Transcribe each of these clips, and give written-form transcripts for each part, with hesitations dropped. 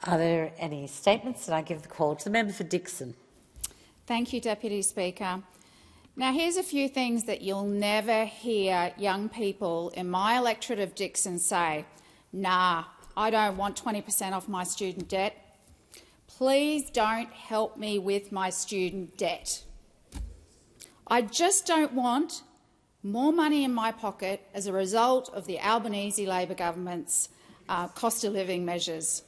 Are there any statements? And I give the call to the member for Dickson. Thank you, Deputy Speaker. Now, here's a few things that you'll never hear young people in my electorate of Dickson say. Nah, I don't want 20% off my student debt. Please don't help me with my student debt. I just don't want more money in my pocket as a result of the Albanese Labor government's cost of living measures.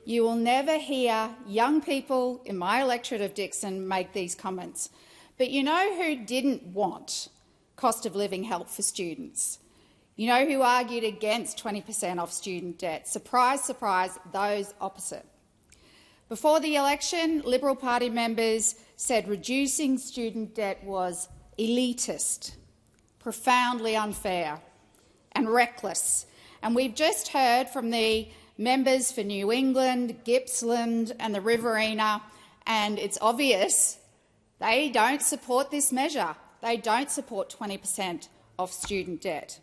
You will never hear young people in my electorate of Dickson make these comments. But you know who didn't want cost of living help for students? You know who argued against 20% off student debt? Surprise, surprise, those opposite. Before the election, Liberal Party members said reducing student debt was elitist, profoundly unfair and reckless. And we've just heard from the members for New England, Gippsland and the Riverina, and it's obvious they don't support this measure. They don't support 20% off student debt.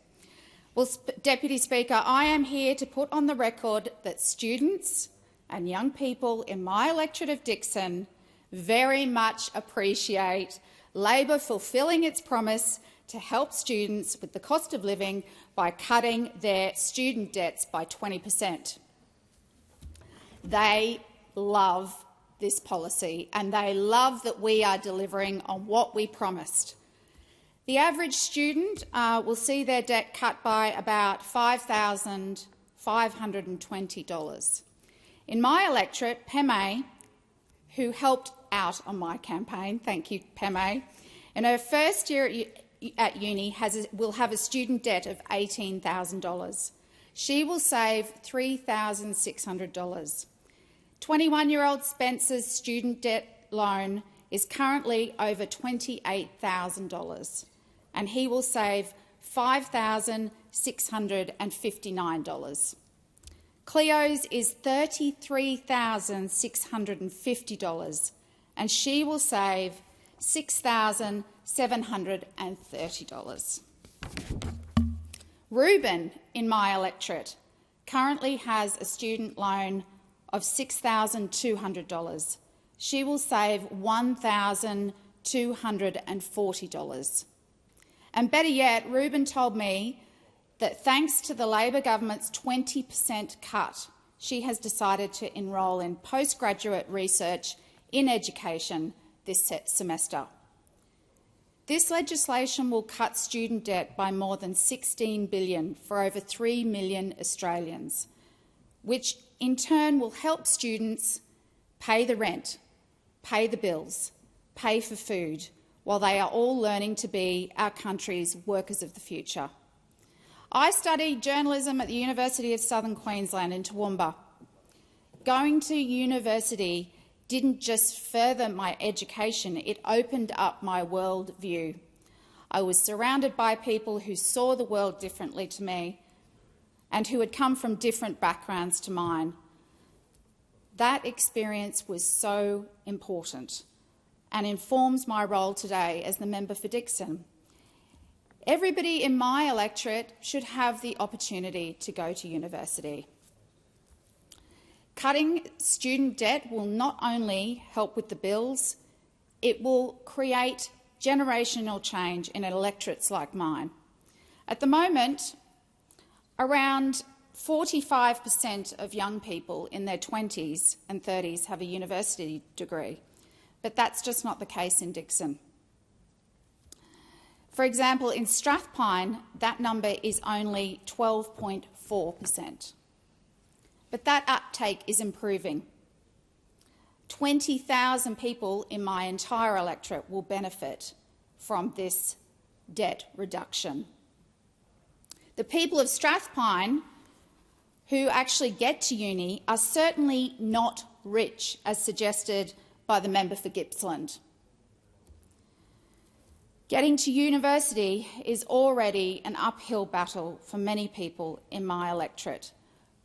Well, Deputy Speaker, I am here to put on the record that students and young people in my electorate of Dickson very much appreciate Labor fulfilling its promise to help students with the cost of living by cutting their student debts by 20%. They love this policy and they love that we are delivering on what we promised. The average student will see their debt cut by about $5,520. In my electorate, Peme, who helped out on my campaign, thank you, Peme, in her first year at uni will have a student debt of $18,000. She will save $3,600. 21-year-old Spencer's student debt loan is currently over $28,000, and he will save $5,659. Cleo's is $33,650, and she will save $6,730. Reuben, in my electorate, currently has a student loan of $6,200. She will save $1,240. And better yet, Reuben told me that thanks to the Labor government's 20% cut, she has decided to enrol in postgraduate research in education this semester. This legislation will cut student debt by more than $16 billion for over 3 million Australians, which in turn will help students pay the rent, pay the bills, pay for food, while they are all learning to be our country's workers of the future. I studied journalism at the University of Southern Queensland in Toowoomba. Going to university didn't just further my education, it opened up my worldview. I was surrounded by people who saw the world differently to me and who had come from different backgrounds to mine. That experience was so important and informs my role today as the member for Dickson. Everybody in my electorate should have the opportunity to go to university. Cutting student debt will not only help with the bills, it will create generational change in electorates like mine. At the moment, around 45% of young people in their 20s and 30s have a university degree, but that's just not the case in Dickson. For example, in Strathpine, that number is only 12.4%. But that uptake is improving. 20,000 people in my entire electorate will benefit from this debt reduction. The people of Strathpine who actually get to uni are certainly not rich, as suggested by the member for Gippsland. Getting to university is already an uphill battle for many people in my electorate.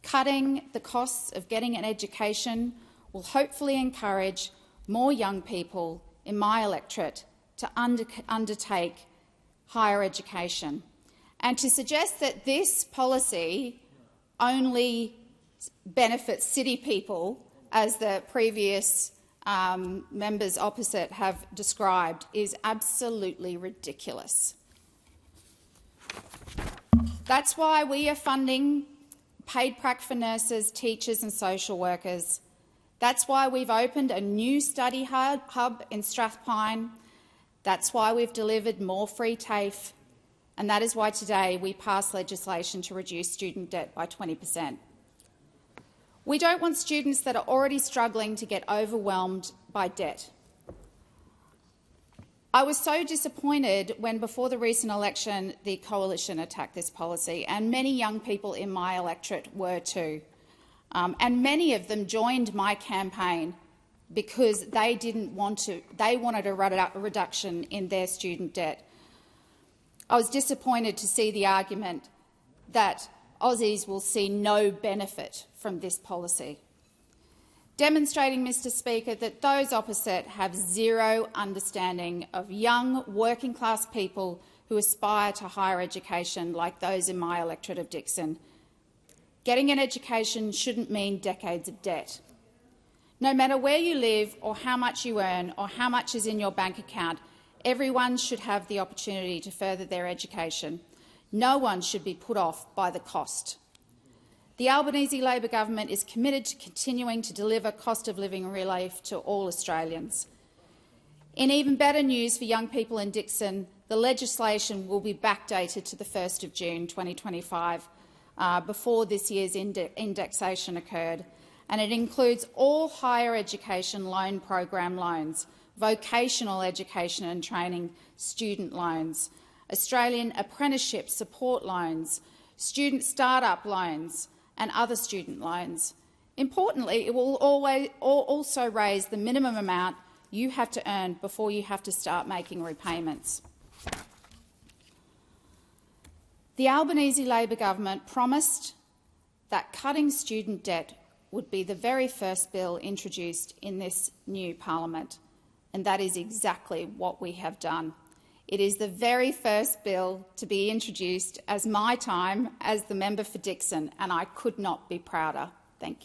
Cutting the costs of getting an education will hopefully encourage more young people in my electorate to undertake higher education. And to suggest that this policy only benefits city people as the previous members opposite have described, is absolutely ridiculous. That's why we are funding paid prac for nurses, teachers and social workers. That's why we've opened a new study hub in Strathpine. That's why we've delivered more free TAFE. And that is why today we passed legislation to reduce student debt by 20%. We don't want students that are already struggling to get overwhelmed by debt. I was so disappointed when, before the recent election, the Coalition attacked this policy, and many young people in my electorate were too. And many of them joined my campaign because they wanted a reduction in their student debt. I was disappointed to see the argument that Aussies will see no benefit from this policy, demonstrating, Mr Speaker, that those opposite have zero understanding of young working-class people who aspire to higher education like those in my electorate of Dickson. Getting an education shouldn't mean decades of debt. No matter where you live or how much you earn or how much is in your bank account, everyone should have the opportunity to further their education. No one should be put off by the cost. The Albanese Labor government is committed to continuing to deliver cost of living relief to all Australians. In even better news for young people in Dickson, the legislation will be backdated to the 1st of June 2025, before this year's indexation occurred, and it includes all higher education loan program loans, vocational education and training student loans, Australian apprenticeship support loans, student start-up loans and other student loans. Importantly, it will also raise the minimum amount you have to earn before you have to start making repayments. The Albanese Labor government promised that cutting student debt would be the very first bill introduced in this new parliament, and that is exactly what we have done. It is the very first bill to be introduced as my time as the member for Dickson, and I could not be prouder. Thank you.